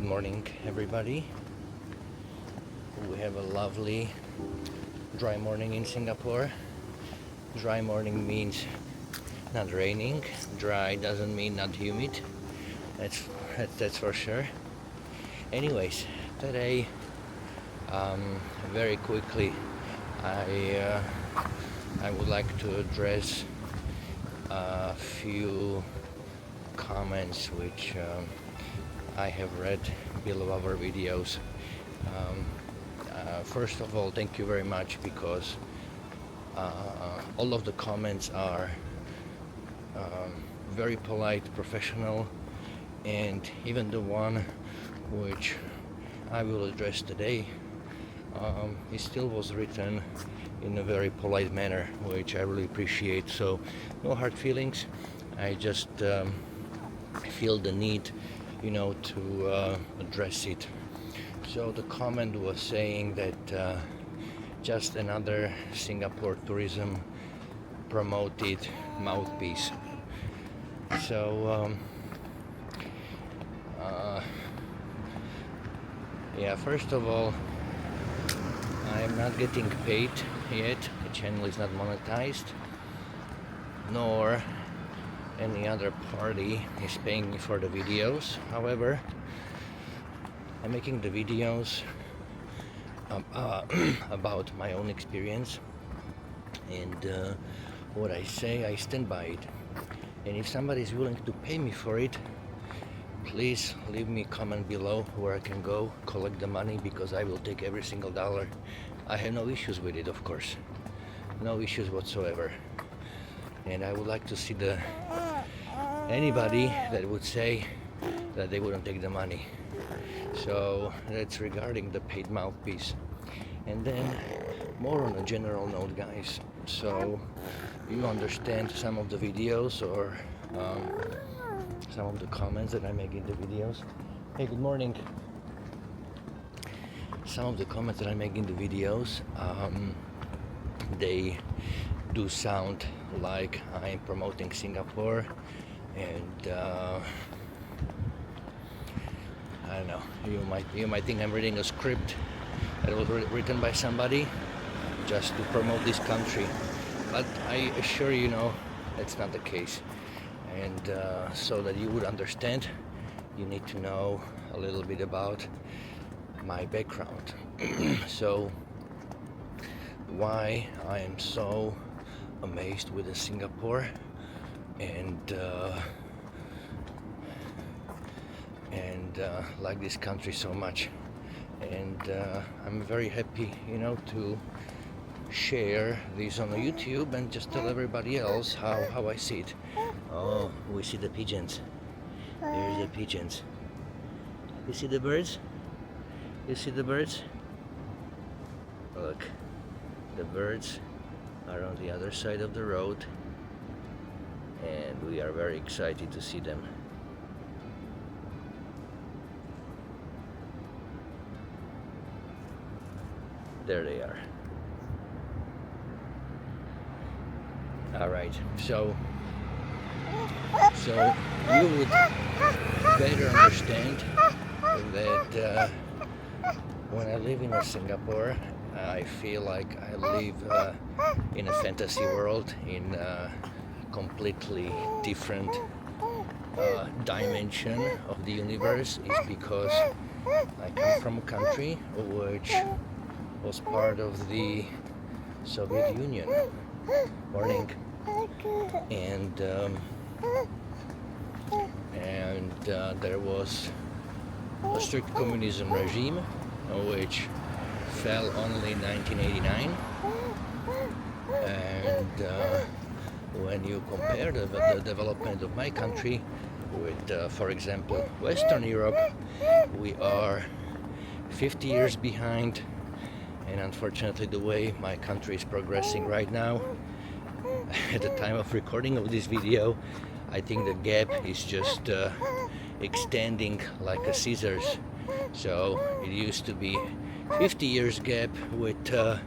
morning, everybody. We have a lovely dry morning in Singapore. Dry morning means not raining. Dry doesn't mean not humid. That's for sure. Anyways, today, very quickly, I would like to address a few comments which I have read below our videos. First of all, thank you very much, because all of the comments are very polite, professional, and even the one which I will address today, it still was written in a very polite manner, which I really appreciate. So no hard feelings. I just feel the need, to address it. So the comment was saying that just another Singapore tourism promoted mouthpiece. So first of all, I am not getting paid yet. The channel is not monetized, nor any other party is paying me for the videos. However, I'm making the videos about my own experience, and what I say, I stand by it. And if somebody is willing to pay me for it, please leave me a comment below where I can go collect the money, because I will take every single dollar. I have no issues with it, of course, no issues whatsoever. And I would like to see anybody that would say that they wouldn't take the money. So that's regarding the paid mouthpiece. And then more on a general note, guys, so you understand some of the videos or some of the comments that I make in the videos. Hey, good morning. Some of the comments that I make in the videos, they do sound like I'm promoting Singapore, and I don't know, you might think I'm reading a script that was written by somebody just to promote this country, but I assure you, that's not the case. And so that you would understand, you need to know a little bit about my background. So why I am so amazed with Singapore and like this country so much, and I'm very happy, to share this on YouTube and just tell everybody else how I see it. Oh, we see the pigeons. There's the pigeons. You see the birds? You see the birds? Look, the birds are on the other side of the road, and we are very excited to see them. There they are. All right, so you would better understand that when I live in Singapore, I feel like I live in a fantasy world, in a completely different dimension of the universe. Is because I come from a country which was part of the Soviet Union. Morning. And there was a strict communism regime which fell only in 1989. And when you compare the development of my country with, for example, Western Europe, we are 50 years behind. And unfortunately, the way my country is progressing right now, at the time of recording of this video, I think the gap is just extending like a scissors. So it used to be 50 years gap with the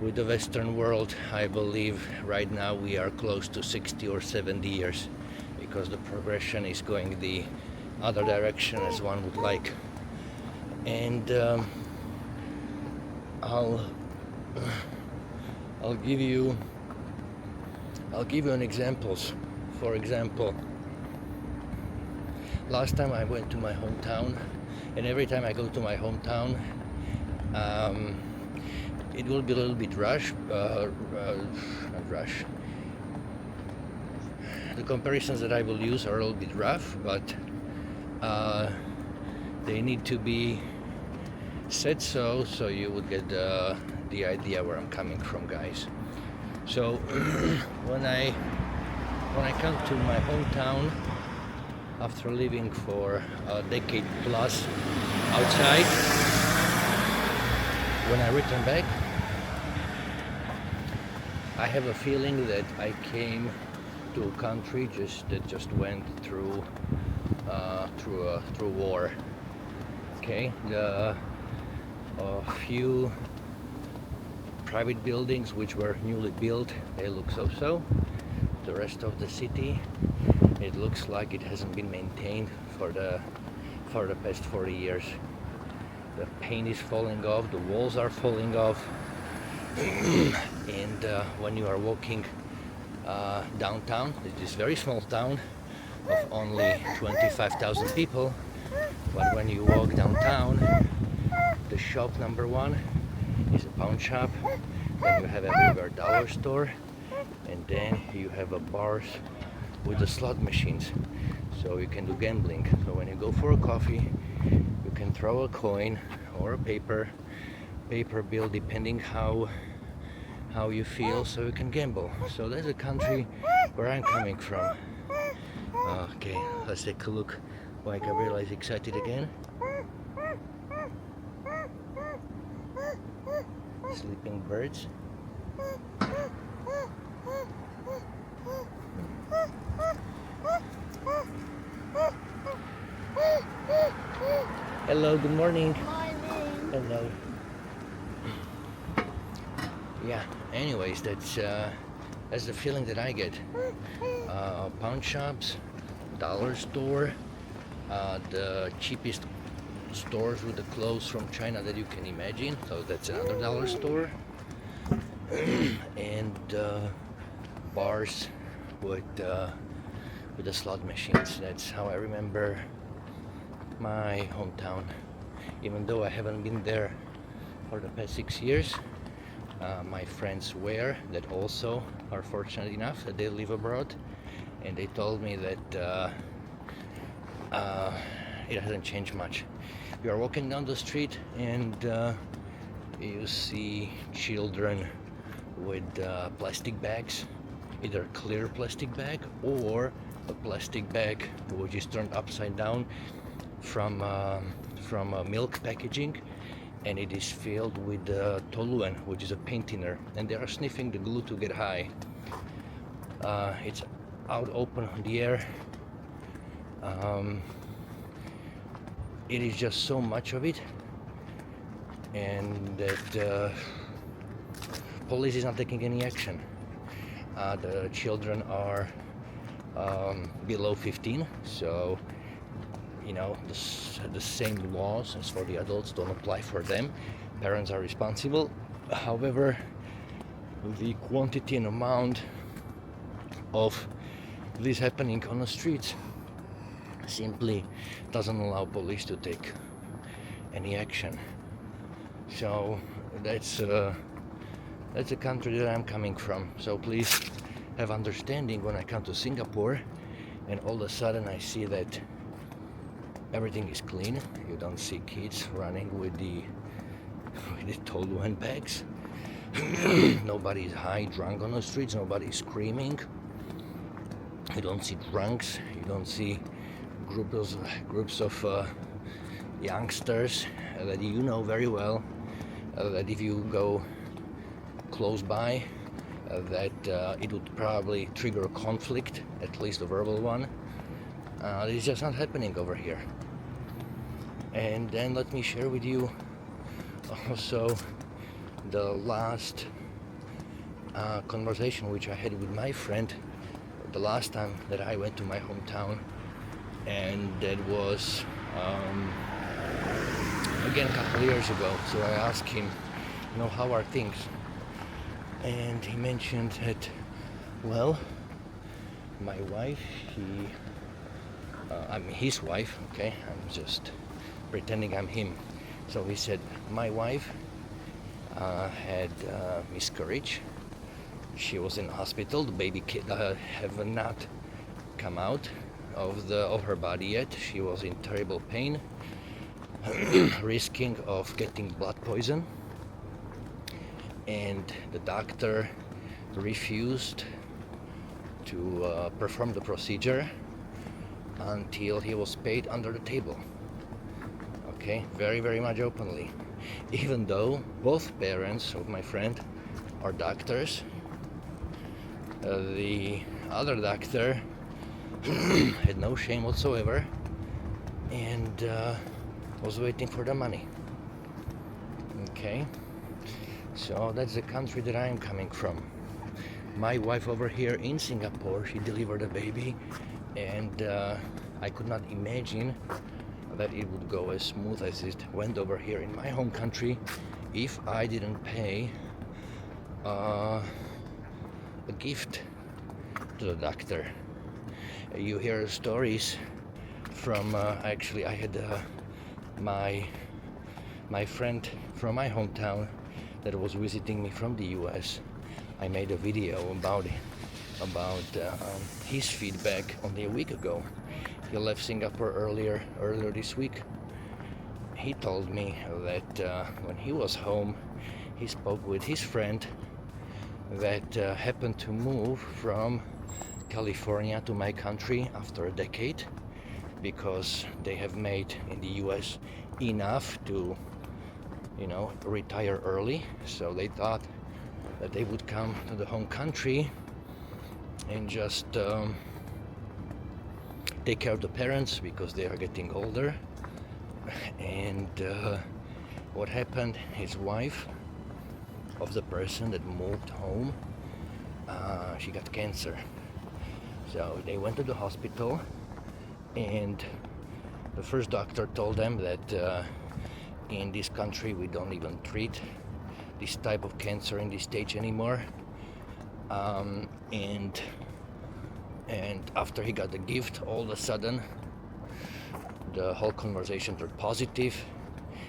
Western world. I believe right now we are close to 60 or 70 years, because the progression is going the other direction as one would like. And I'll give you an examples. For example, last time I went to my hometown, and every time I go to my hometown, it will be a little bit not rush. The comparisons that I will use are a little bit rough, but they need to be said so you would get the idea where I'm coming from, guys. So when I come to my hometown after living for a decade plus outside, when I return back, I have a feeling that I came to a country that just went through war. Okay, a few private buildings which were newly built, they look so. The rest of the city, it looks like it hasn't been maintained for the past 40 years. The paint is falling off, the walls are falling off, and when you are walking downtown, it's a very small town of only 25,000 people, but when you walk downtown, the shop number one is a pawn shop, then you have everywhere dollar store, and then you have a bars with the slot machines, so you can do gambling. So when you go for a coffee, you can throw a coin or a paper bill, depending how you feel, so you can gamble. So that's a country where I'm coming from. Okay, let's take a look why Gabriela is excited again. Sleeping birds. Hello, good morning. Hello. Yeah, anyways, that's the feeling that I get. Pawn shops, dollar store, the cheapest stores with the clothes from China that you can imagine, so that's another dollar store, and bars with the slot machines. That's how I remember my hometown, even though I haven't been there for the past 6 years. My friends that also are fortunate enough that they live abroad, and they told me that it hasn't changed much. You are walking down the street and you see children with plastic bags, either clear plastic bag or a plastic bag which is turned upside down from milk packaging, and it is filled with toluen, which is a paint thinner, and they are sniffing the glue to get high. It's out open on the air. It is just so much of it, and that police is not taking any action. The children are below 15, so the same laws as for the adults don't apply for them. Parents are responsible. However, the quantity and amount of this happening on the streets simply doesn't allow police to take any action. So that's a country that I'm coming from. So please have understanding when I come to Singapore and all of a sudden I see that everything is clean. You don't see kids running with the toluen bags. Nobody is high drunk on the streets. Nobody is screaming. You don't see drunks. You don't see groups of youngsters that you know very well, that if you go close by, that it would probably trigger a conflict, at least a verbal one. It's just not happening over here. And then let me share with you also the last conversation which I had with my friend the last time that I went to my hometown. and that was again a couple of years ago. So I asked him, how are things? And he mentioned that, well, my wife, I'm his wife, okay? I'm just pretending I'm him. So he said, my wife had miscarriage. She was in hospital. The baby kid have not come out of her body yet. She was in terrible pain, risking of getting blood poison, and the doctor refused to perform the procedure until he was paid under the table. Okay, very, very much openly. Even though both parents of my friend are doctors, the other doctor had no shame whatsoever and was waiting for the money. Okay, so that's the country that I am coming from. My wife over here in Singapore, she delivered a baby, and I could not imagine that it would go as smooth as it went over here in my home country if I didn't pay a gift to the doctor. You hear stories from actually I had my friend from my hometown that was visiting me from the US. I made a video about his feedback only a week ago. He left Singapore earlier this week. He told me that when he was home, he spoke with his friend that happened to move from California to my country after a decade because they have made in the US enough to, retire early. So they thought that they would come to the home country and just take care of the parents because they are getting older. And what happened, his wife of the person that moved home, she got cancer. So they went to the hospital, and the first doctor told them that in this country we don't even treat this type of cancer in this stage anymore. And after he got the gift, all of a sudden the whole conversation turned positive.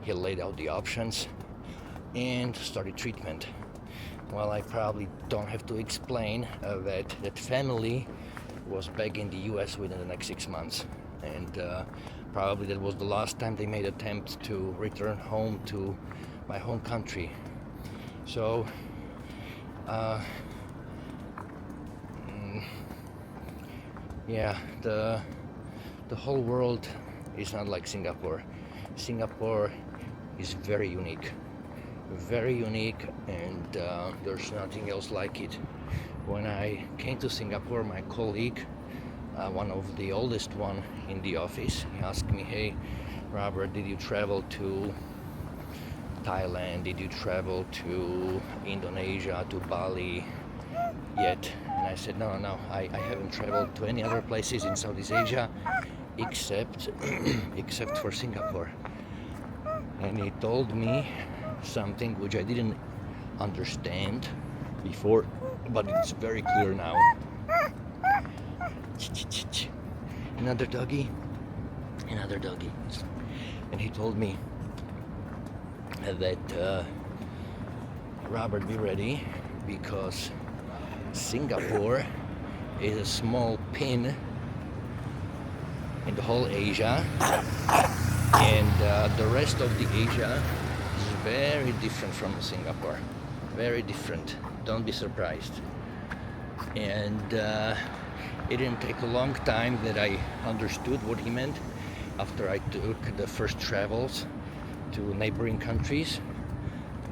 He laid out the options and started treatment. Well, I probably don't have to explain that family was back in the US within the next 6 months, and probably that was the last time they made attempts to return home to my home country. So yeah, the whole world is not like Singapore. Singapore is very unique, and there's nothing else like it. When I came to Singapore, my colleague, one of the oldest one in the office, he asked me, "Hey, Robert, did you travel to Thailand? Did you travel to Indonesia, to Bali yet?" And I said, no, I haven't traveled to any other places in Southeast Asia except for Singapore. And he told me something which I didn't understand before, but it's very clear now. Another doggy. And he told me that Robert, be ready, because Singapore is a small pin in the whole Asia, and the rest of the Asia is very different from Singapore. Very different. Don't be surprised. And it didn't take a long time that I understood what he meant after I took the first travels to neighboring countries.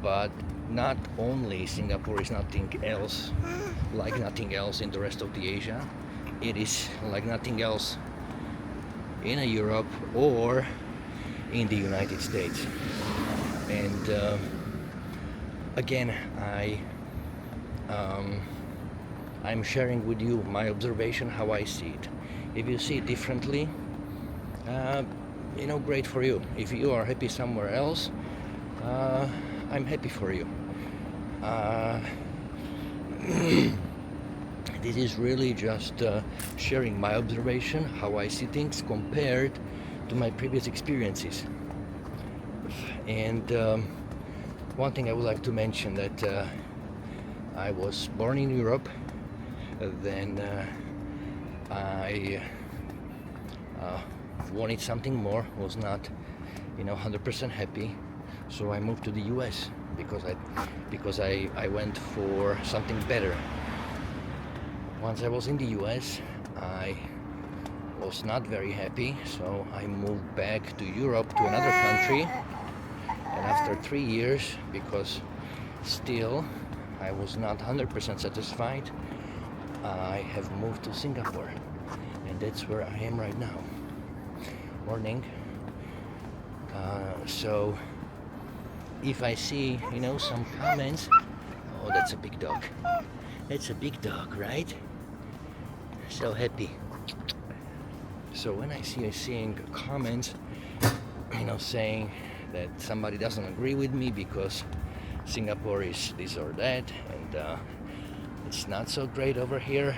But not only Singapore is nothing else, like nothing else in the rest of the Asia, it is like nothing else in Europe or in the United States. And again, I'm sharing with you my observation, how I see it. If you see it differently, uh, great for you. If you are happy somewhere else, I'm happy for you. uh, this is really just sharing my observation, how I see things compared to my previous experiences. And one thing I would like to mention, that I was born in Europe, then I wanted something more, was not 100% happy, so I moved to the US because I went for something better. Once I was in the US, I was not very happy, so I moved back to Europe, to another country, and after 3 years, because still I was not 100% satisfied, I have moved to Singapore, and that's where I am right now. Morning. So if I see some comments, oh, that's a big dog. That's a big dog, right? So happy. So when I seeing comments, saying that somebody doesn't agree with me because Singapore is this or that, and it's not so great over here.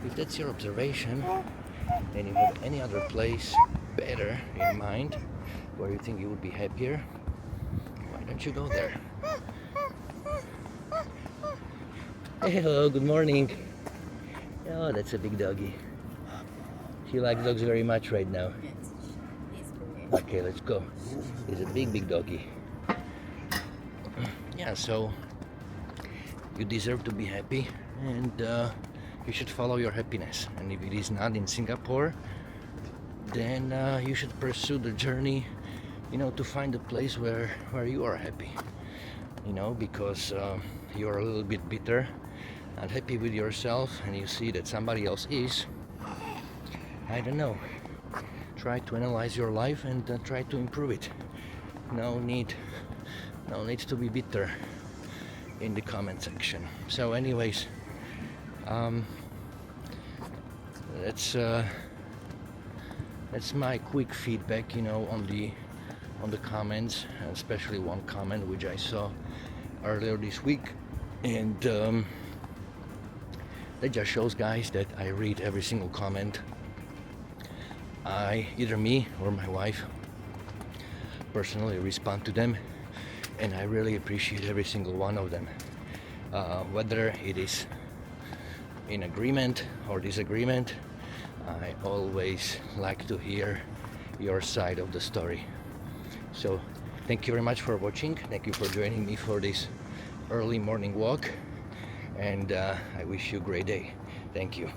If that's your observation, and you have any other place better in mind where you think you would be happier, why don't you go there? Hey, hello, good morning. Oh, that's a big doggy. She likes dogs very much right now. Okay, let's go. He's a big doggy. Yeah, so you deserve to be happy, and you should follow your happiness. And if it is not in Singapore, then you should pursue the journey, to find a place where you are happy. Because you're a little bit bitter, unhappy with yourself, and you see that somebody else is. I don't know. Try to analyze your life and try to improve it. No need to be bitter in the comment section. So, anyways, that's my quick feedback, on the comments, especially one comment which I saw earlier this week, and that just shows, guys, that I read every single comment. Either me or my wife personally respond to them, and I really appreciate every single one of them, whether it is in agreement or disagreement. I always like to hear your side of the story. So thank you very much for watching. Thank you for joining me for this early morning walk, and I wish you a great day. Thank you.